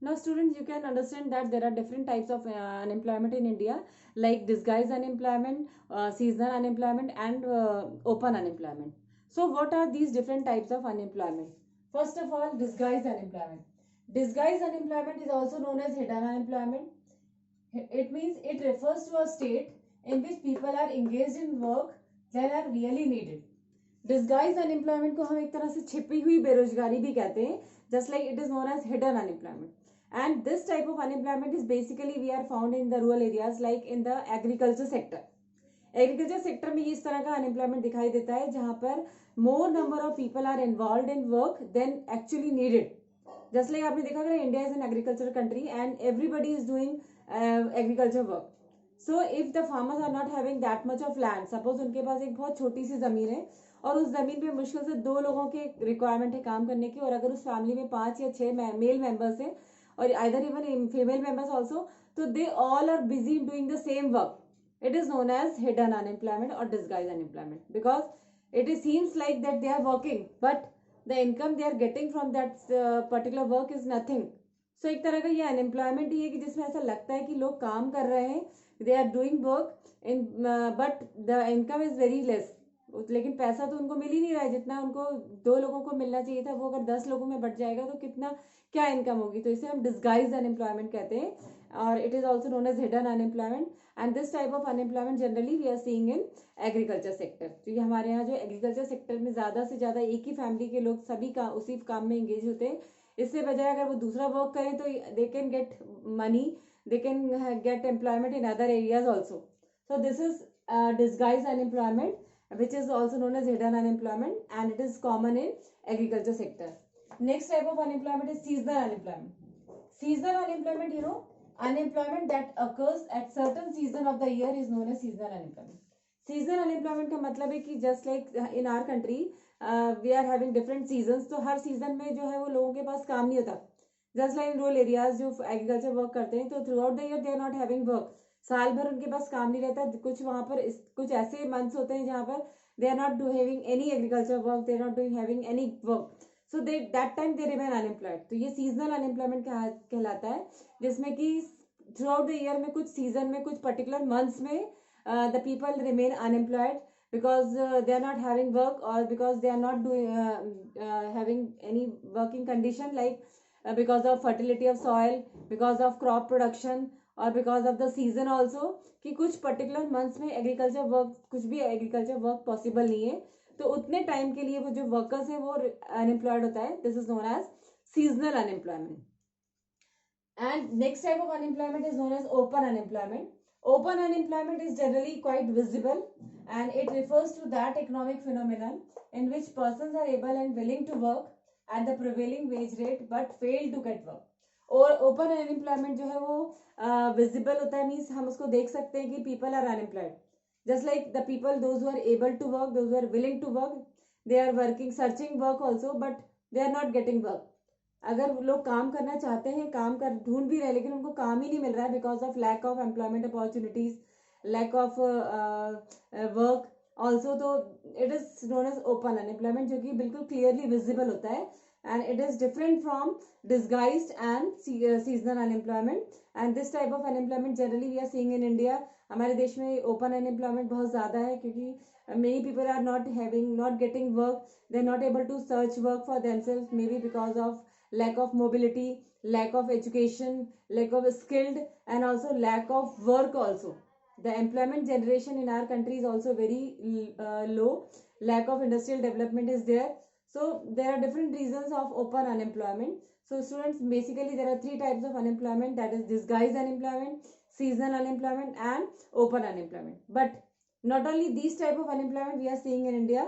Now students, you can understand that there are different types of unemployment in India, like disguised unemployment, seasonal unemployment, and open unemployment. So what are these different types of unemployment? First of all, disguised unemployment. Disguised unemployment is also known as hidden unemployment. It means it refers to a state in which people are engaged in work that are really needed. Disguise unemployment को हम एक तरह से छिपी हुई बेरोजगारी भी कहते हैं, just like it is known as hidden unemployment. And this type of unemployment is basically we are found in the rural areas like in the agriculture sector. Agriculture sector में इस तरह का अनएम्प्लॉयमेंट दिखाई देता है जहां पर more number of people are involve in work then actually needed. Just like आपने देखा अगर India is an agriculture country and everybody is doing agriculture work. So if the farmers are not having that much of land, suppose उनके पास एक बहुत छोटी सी जमीन है और उस जमीन पे मुश्किल से 2 लोगों के रिक्वायरमेंट है काम करने की, और अगर उस फैमिली में 5 या 6 मेल मेंबर्स हैं और either even female members also, तो they all are busy doing the same work. It is known as hidden unemployment or disguised unemployment because it is, seems like that they are working but the income they are getting from that particular work is nothing. So एक तरह का ये unemployment ही है कि जिसमें ऐसा लगता है कि लोग काम कर रहे हैं, they are doing work in, but the income is very less. लेकिन पैसा तो उनको मिल ही नहीं रहा है जितना उनको 2 लोगों को मिलना चाहिए था. वो अगर 10 लोगों में बट जाएगा तो कितना क्या इनकम होगी. तो इसे हम डिस्गाइज अनएम्प्लॉयमेंट कहते हैं और it is also known as hidden unemployment. And this type of unemployment generally we are seeing in agriculture sector. तो ये हमारे यहाँ जो एग्रीकल्चर सेक्टर में ज़्यादा से ज़्यादा एक ही फैमिली के लोग सभी का उसी काम में इंगेज होते हैं. इससे बजाय अगर वो दूसरा वर्क करें तो they can get money, they can get employment in other areas also. So this is disguised unemployment which is also known as hidden unemployment and it is common in agriculture sector. Next type of unemployment is seasonal unemployment. Seasonal unemployment, you know, unemployment that occurs at certain season of the year is known as seasonal unemployment. Seasonal unemployment का मतलब है कि just like in our country we are having different seasons, तो हर season में जो है वो लोगों के पास काम नहीं होता. जस्ट लाइक रूरल एरियाज जो एग्रीकल्चर वर्क करते हैं तो throughout the year they are not having work. साल भर उनके पास काम नहीं रहता. कुछ वहां पर कुछ ऐसे मंथ्स होते हैं जहां पर they are not having any agriculture work, they are not doing having any work. So they that time they remain unemployed. तो ये सीजनल अनएम्प्लॉयमेंट कहलाता है जिसमें कि थ्रू आउट द ईयर में कुछ सीजन में कुछ पर्टिकुलर मंथ्स में the people remain unemployed because they are not having work or because they are not doing having any working condition like because of fertility of soil, because of crop production और because of the season also, कि कुछ particular months में agriculture work कुछ भी agriculture work possible नहीं है तो उतने टाइम के लिए वो जो workers है वो unemployed होता है. This is known as seasonal unemployment. And next type of unemployment is known as open unemployment. Open unemployment is generally quite visible and it refers to that economic phenomenon in which persons are able and willing to work at the prevailing wage rate but fail to get work. और open unemployment जो है वो visible होता है, means हम उसको देख सकते हैं कि people are unemployed just like the people those who are able to work, those who are willing to work, they are working searching work also but they are not getting work. अगर लोग काम करना चाहते हैं, काम कर ढूंढ भी रहे लेकिन उनको काम ही नहीं मिल रहा है because of lack of employment opportunities, lack of work also. तो it is known as open unemployment जो कि बिल्कुल क्लियरली विजिबल होता है and it is different from disguised and seasonal unemployment. And this type of unemployment generally we are seeing in India. हमारे देश में open unemployment बहुत ज़्यादा है क्योंकि many people are not getting work, they are not able to search work for themselves, maybe because of lack of mobility, lack of education, lack of skilled and also lack of work also. The employment generation in our country is also very low. Lack of industrial development is there. So there are different reasons of open unemployment. So students, basically there are 3 types of unemployment, that is disguised unemployment, seasonal unemployment and open unemployment. But not only these type of unemployment we are seeing in India.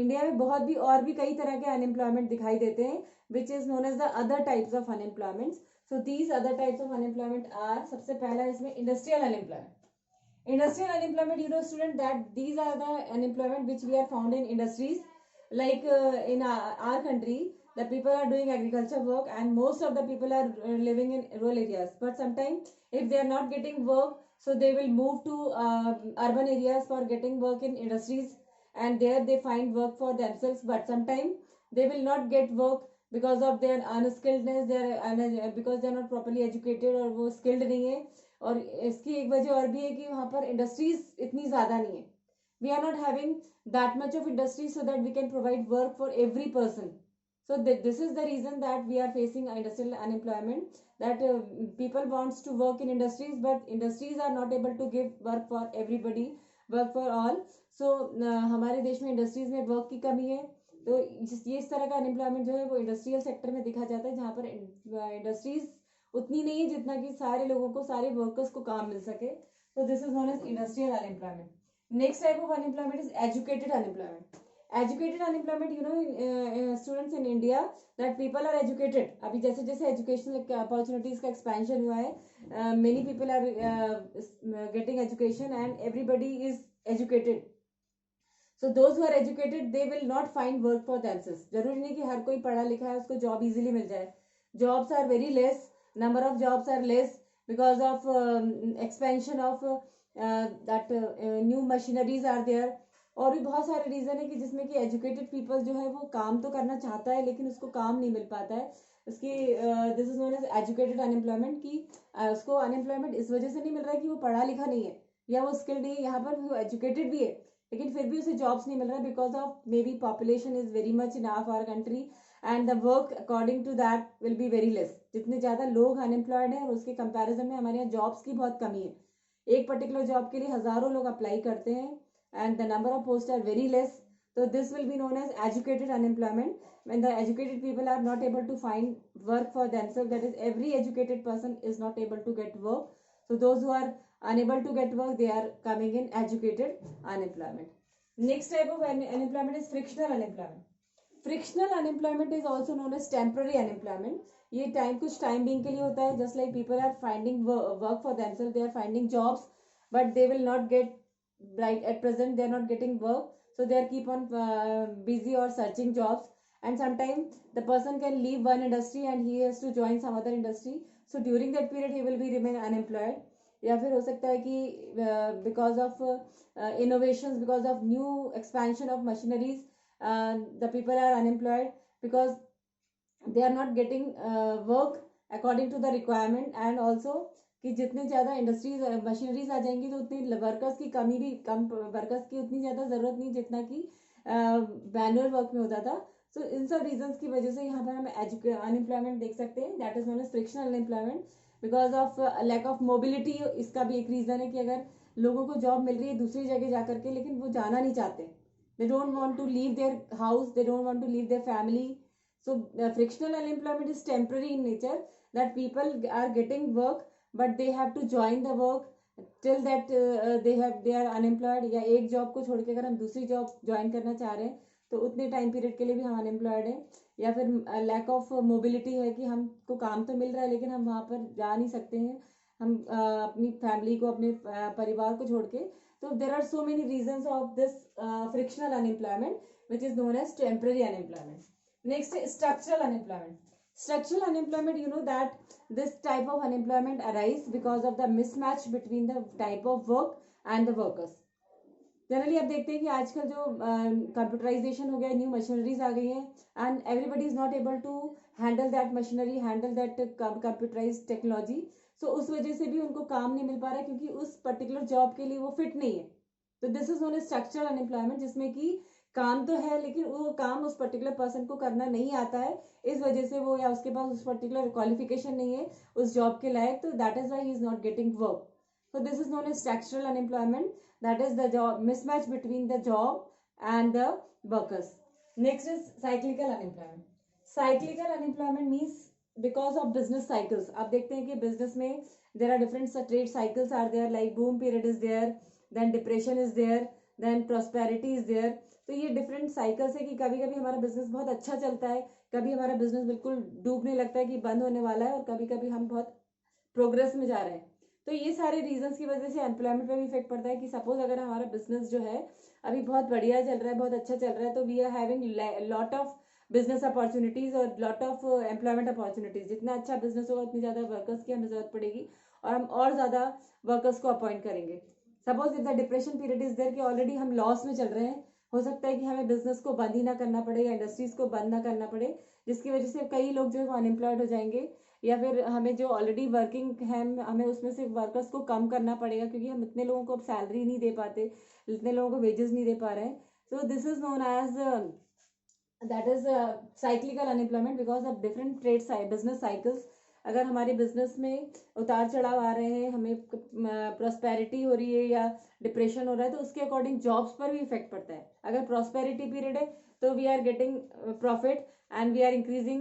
India में बहुत भी और भी कई तरह के unemployment दिखाई देते हैं which is known as the other types of unemployment. So these other types of unemployment are, सबसे पहला इसमें industrial unemployment. Industrial unemployment, you know student, that these are the unemployment which we are found in industries. Like in our country the people are doing agriculture work and most of the people are living in rural areas, but sometimes if they are not getting work so they will move to urban areas for getting work in industries and there they find work for themselves, but sometimes they will not get work because of their unskilledness, there because they are not properly educated, और वो skilled नहीं है। और इसकी एक वजह और भी है कि वहाँ पर इंडस्ट्रीज इतनी ज़्यादा नहीं है। We are not having that much of industry so that we can provide work for every person. So this is the reason that we are facing industrial unemployment, that people wants to work in industries, but industries are not able to give work for everybody, work for all. So हमारे देश में industries में work की कमी है, तो इस तरह का अनएम्प्लॉयमेंट जो है वो इंडस्ट्रियल सेक्टर में देखा जाता है, जहाँ पर इंडस्ट्रीज उतनी नहीं है जितना कि सारे लोगों को, सारे वर्कर्स को काम मिल सके. तो this is known as industrial unemployment. Next type of unemployment is educated unemployment. Educated unemployment, you know students in India, that people are educated. अभी जैसे जैसे एजुकेशनल अपॉर्चुनिटीज का एक्सपेंशन हुआ है, many people are getting education and everybody is educated. So those who are educated they will not find work for themselves. जरूरी नहीं कि हर कोई पढ़ा लिखा है उसको जॉब इजीली मिल जाए. Jobs are very less, number of jobs are less because of expansion of that new machineries are there. और भी बहुत सारे रीजन है कि जिसमें कि एजुकेटेड पीपल जो है वो काम तो करना चाहता है लेकिन उसको काम नहीं मिल पाता है. उसकी this is known as educated unemployment, की उसको अनएम्प्लॉयमेंट इस वजह से नहीं मिल रहा है कि वो पढ़ा लिखा नहीं है या वो स्किल्ड नहीं है. यहाँ पर वो एजुकेटेड भी है लेकिन फिर भी उसे जॉब्स नहीं मिल रहा है because of maybe population is very much in our country and the work according to that will be very less. जितने ज़्यादा लोग अनएम्प्लॉयड हैं और उसके कंपैरिजन में हमारे यहाँ जॉब्स की बहुत कमी है. एक पर्टिकुलर जॉब के लिए हज़ारों लोग अप्लाई करते हैं and the number of posts are very less. So this will be known as educated unemployment, when the educated people are not able to find work for themselves. That is, every educated person is not able to get work. So those who are unable to get work, they are coming in educated unemployment. Next type of unemployment is frictional unemployment. Frictional unemployment is also known as temporary unemployment. ये time कुछ time being के लिए होता है. Just like people are finding work for themself, they are finding jobs but they will not get, right at present they are not getting work, so they are keep on busy or searching jobs. And sometimes the person can leave one industry and he has to join some other industry, so during that period he will be remain unemployed. या फिर हो सकता है कि because of innovations, because of new expansion of machineries, the people are unemployed because they are not getting work according to the requirement. And also कि जितने ज़्यादा industries machineries आ जाएंगी तो उतनी वर्कर्स की कमी भी, कम वर्कर्स की उतनी ज़्यादा ज़रूरत नहीं जितना कि मैनुअल वर्क में होता था. सो इन सब रीजंस की वजह से यहाँ पर हम अनएम्प्लॉयमेंट देख सकते हैं. That is known as frictional unemployment because of lack of mobility. इसका भी एक रीज़न है कि अगर लोगों को जॉब मिल रही है दूसरी जगह जा करके लेकिन वो जाना नहीं चाहते, they don't want to leave their house, they don't want to leave their family. So frictional unemployment is temporary in nature, that people are getting work but they have to join the work till that they are unemployed. या एक job को छोड़ के अगर हम दूसरी job join करना चाह रहे हैं तो उतने टाइम पीरियड के लिए भी हम अनएम्प्लॉयड हैं. या फिर लैक ऑफ मोबिलिटी है कि हमको काम तो मिल रहा है लेकिन हम वहाँ पर जा नहीं सकते हैं, हम अपनी फैमिली को, अपने परिवार को छोड़ के. तो there are so many reasons of this frictional unemployment which is known as temporary unemployment. Next structural unemployment. Structural unemployment, you know that this type of unemployment arise because of the mismatch between the type of work and the workers. Generally आप देखते हैं कि आजकल जो computerisation हो गया, new machineries आ गई हैं and everybody is not able to handle that machinery, handle that computerize technology. So उस वजह से भी उनको काम नहीं मिल पा रहा है क्योंकि उस पर्टिकुलर जॉब के लिए वो फिट नहीं है. तो this is known as structural unemployment, जिसमें कि काम तो है लेकिन वो काम उस पर्टिकुलर पर्सन को करना नहीं आता है, इस वजह से वो, या उसके पास उस पर्टिकुलर क्वालिफिकेशन नहीं है उस जॉब के लायक, तो that is why he is not getting work. So this is known as structural unemployment, that is the job mismatch between the job and the workers. Next is cyclical unemployment. Cyclical unemployment means because of business cycles. आप देखते हैं कि business में there are different trade cycles are there, like boom period is there, then depression is there, then prosperity is there. तो ये different cycles है कि कभी कभी हमारा बिजनेस बहुत अच्छा चलता है, कभी हमारा बिजनेस बिल्कुल डूबने लगता है कि बंद होने वाला है, और कभी कभी हम बहुत प्रोग्रेस में जा रहे हैं. तो ये सारे रीजंस की वजह से एम्प्लॉयमेंट पे भी इफेक्ट पड़ता है. कि सपोज अगर हमारा बिजनेस जो है अभी बहुत बढ़िया चल रहा है, बहुत अच्छा चल रहा है, तो we are having lot of business opportunities और लॉट ऑफ एम्प्लॉयमेंट अपॉर्चुनिटीज. जितना अच्छा बिजनेस होगा उतनी ज़्यादा वर्कर्स की हमें जरूरत पड़ेगी और हम और ज़्यादा वर्कर्स को अपॉइंट करेंगे. Suppose if the depression period is there कि ऑलरेडी हम लॉस में चल रहे हैं, हो सकता है कि हमें बिजनेस को बंद ही ना करना पड़े या इंडस्ट्रीज को बंद ना करना पड़े, जिसकी वजह से कई लोग जो है वो अनएम्प्लॉयड हो जाएंगे, या फिर हमें जो ऑलरेडी वर्किंग है हमें उसमें से वर्कर्स को कम करना पड़ेगा, क्योंकि हम इतने लोगों को अब सैलरी नहीं दे पाते, इतने लोगों को वेजेस नहीं दे पा रहे हैं. So this is known as that is cyclical unemployment because of different trade business cycles. अगर हमारे बिजनेस में उतार चढ़ाव आ रहे हैं, हमें प्रॉस्पेरिटी हो रही है या डिप्रेशन हो रहा है, तो उसके अकॉर्डिंग जॉब्स पर भी इफेक्ट पड़ता है. अगर प्रॉस्पेरिटी पीरियड है तो we are getting profit and we are increasing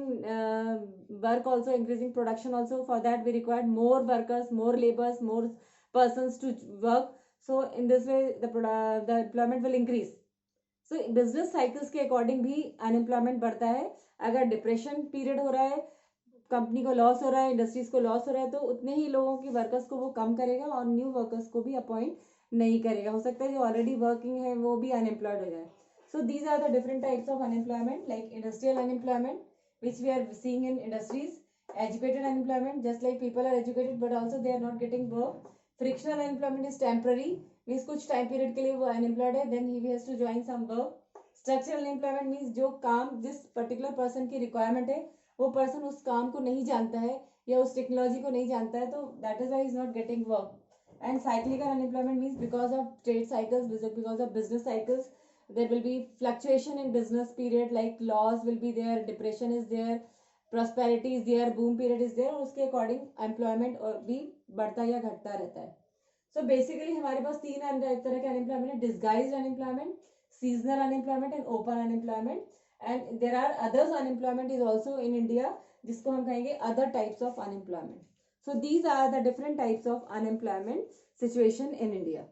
work also, increasing production also. For that we require more workers, more laborers, more persons to work. So in this way the employment will increase. So business cycles के according भी unemployment बढ़ता है. अगर depression period हो रहा है, company को loss हो रहा है, इंडस्ट्रीज को लॉस हो रहा है, तो उतने ही लोगों की वर्कर्स को वो कम करेगा और न्यू वर्कर्स को भी अपॉइंट नहीं करेगा. हो सकता है जो ऑलरेडी वर्किंग है वो भी अनएम्प्लॉयड हो जाए. So these are the different types of unemployment, like industrial unemployment, which we are seeing in industries. Educated unemployment, just like people are educated but also they are not getting work. Frictional unemployment is temporary, means कुछ time period के लिए वो unemployed है, then he has to join some work. Structural unemployment means जो काम जिस particular person की requirement है, वो person उस काम को नहीं जानता है या उस technology को नहीं जानता है, तो that is why he is not getting work. And cyclical unemployment means because of trade cycles, because of business cycles, there will be fluctuation in business period, like loss will be there, depression is there, prosperity is there, boom period is there, और उसके according employment भी बढ़ता या घटता रहता है. So basically हमारे पास तीन तरह के अनएम्प्लॉयमेंट है: disguised unemployment, seasonal unemployment and open unemployment. And there are others unemployment is also in India, जिसको हम कहेंगे other types of unemployment. So these are the different types of unemployment situation in India.